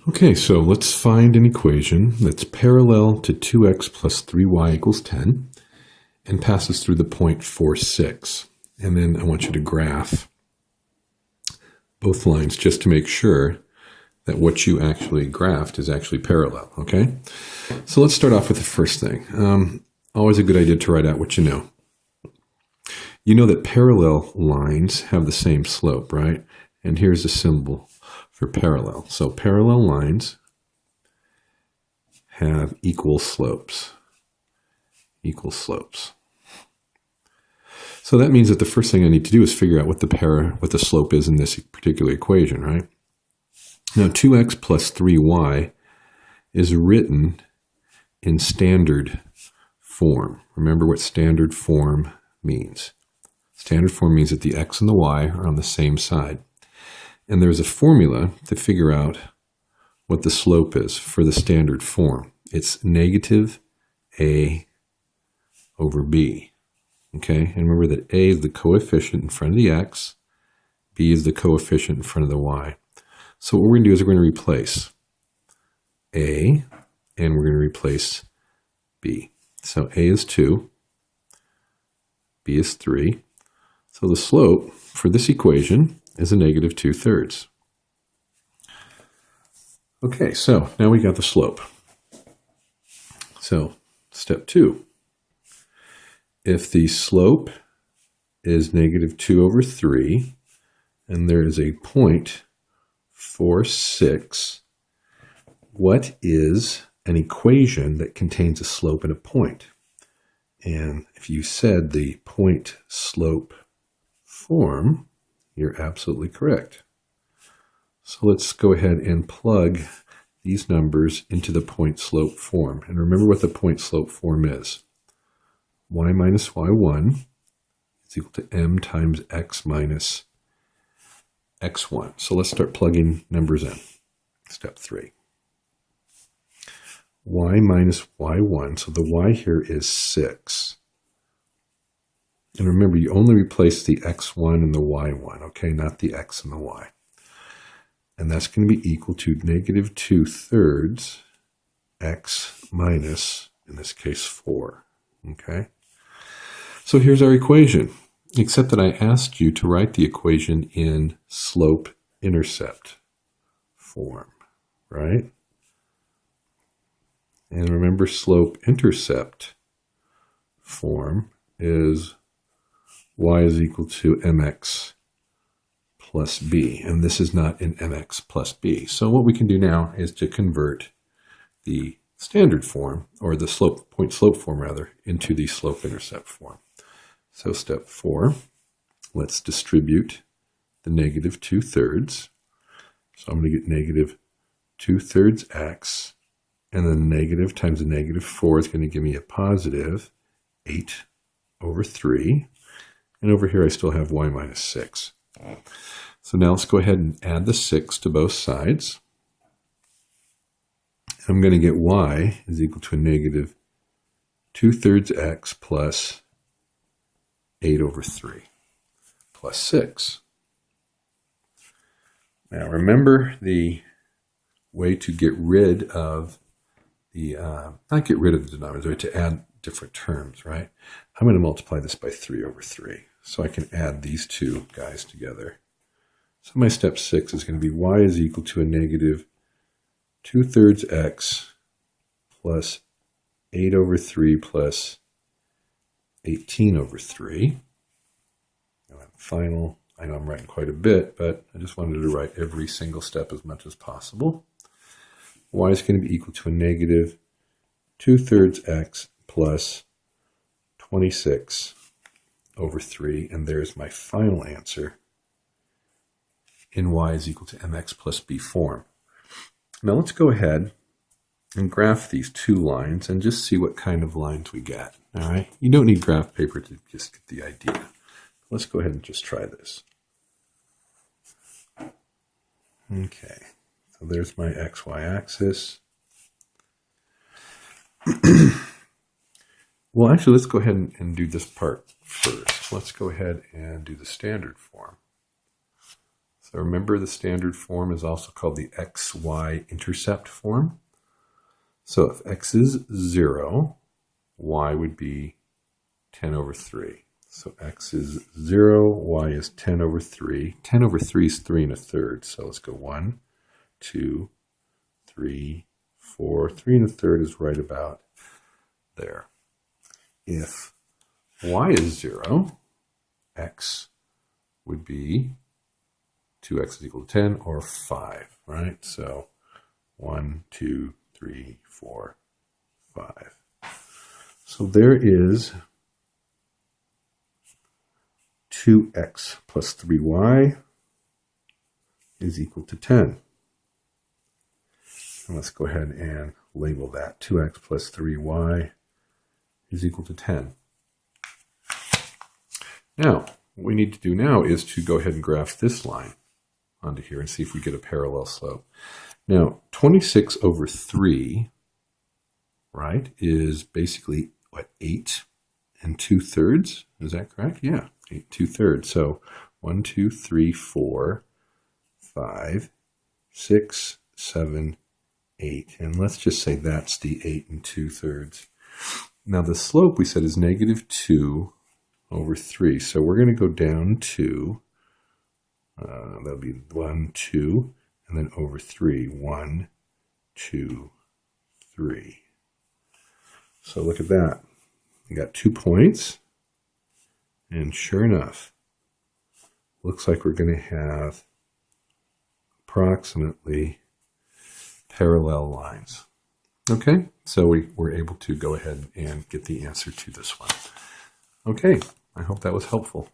Okay, so let's find an equation that's parallel to 2x plus 3y equals 10 and passes through the point 4, 6. And then I want you to graph both lines just to make sure that what you actually graphed is actually parallel, okay? So let's start off with the first thing. Always a good idea to write out what you know. You know that parallel lines have the same slope, right? And here's a symbol for parallel. So parallel lines have equal slopes. Equal slopes. So that means that the first thing I need to do is figure out what the slope is in this particular equation, right? Now 2x plus 3y is written in standard form. Remember what standard form means. Standard form means that the x and the y are on the same side. And there's a formula to figure out what the slope is for the standard form. It's negative a over b. Okay, and remember that a is the coefficient in front of the x, b is the coefficient in front of the y. So what we're going to do is we're going to replace a, and we're going to replace b. So a is 2, b is 3. So the slope for this equation is a negative 2/3. Okay, so now we got the slope. So step 2. If the slope is negative 2 over 3, and there is a point 4, 6, what is an equation that contains a slope and a point? And if you said the point slope form, you're absolutely correct. So let's go ahead and plug these numbers into the point slope form. And remember what the point slope form is. Y minus y1 is equal to m times x minus x1. So let's start plugging numbers in. Step 3. Y minus y1, so the y here is 6. And remember, you only replace the x1 and the y1, okay, not the x and the y. And that's going to be equal to negative 2/3 x minus, in this case, 4, okay? So here's our equation, except that I asked you to write the equation in slope-intercept form, right? And remember, slope-intercept form is y is equal to mx plus b, and this is not in mx plus b. So what we can do now is to convert the standard form, or the point slope form rather, into the slope-intercept form. So step 4, let's distribute the negative 2/3. So I'm going to get negative 2/3 x, and then negative times the negative 4 is going to give me a positive 8 over 3. And over here I still have y minus 6. So now let's go ahead and add the 6 to both sides. I'm going to get y is equal to a negative 2/3 x plus 8 over 3 plus 6. Now remember the way to get rid of the, not get rid of the denominator, but to add different terms, right? I'm going to multiply this by 3 over 3. So I can add these two guys together. So my step 6 is going to be y is equal to a negative 2/3 x plus 8 over 3 plus 18 over 3. And then final, I know I'm writing quite a bit, but I just wanted to write every single step as much as possible. Y is going to be equal to a negative 2/3 x plus 26 over 3, and there's my final answer in y is equal to mx plus b form. Now let's go ahead and graph these two lines and just see what kind of lines we get. All right, you don't need graph paper to just get the idea. Let's go ahead and just try this. Okay, so there's my xy axis. Well, actually, let's go ahead and do this part first. Let's go ahead and do the standard form. So So remember, the standard form is also called the xy intercept form. So if x is 0, y would be 10 over 3. So x is 0, y is 10 over 3. 10 over 3 is 3 1/3. So let's go 1, 2, 3, 4. 3 1/3 is right about there. If y is 0, x would be 2x is equal to 10 or 5, right? So 1, 2, 3, 4, 5. So there is 2x plus 3y is equal to 10. And let's go ahead and label that. 2x plus 3y is equal to 10. Now, what we need to do now is to go ahead and graph this line onto here and see if we get a parallel slope. Now, 26 over 3, right, is basically, what, 8 2/3? Is that correct? Yeah, 8 2/3. So 1, 2, 3, 4, 5, 6, 7, 8. And let's just say that's the 8 2/3. Now, the slope we said is -2 over 3. So we're going to go down to, that'll be 1, 2, and then over 3. 1, 2, 3. So look at that. We got 2 points. And sure enough, looks like we're going to have approximately parallel lines. Okay, so we were able to go ahead and get the answer to this one. Okay, I hope that was helpful.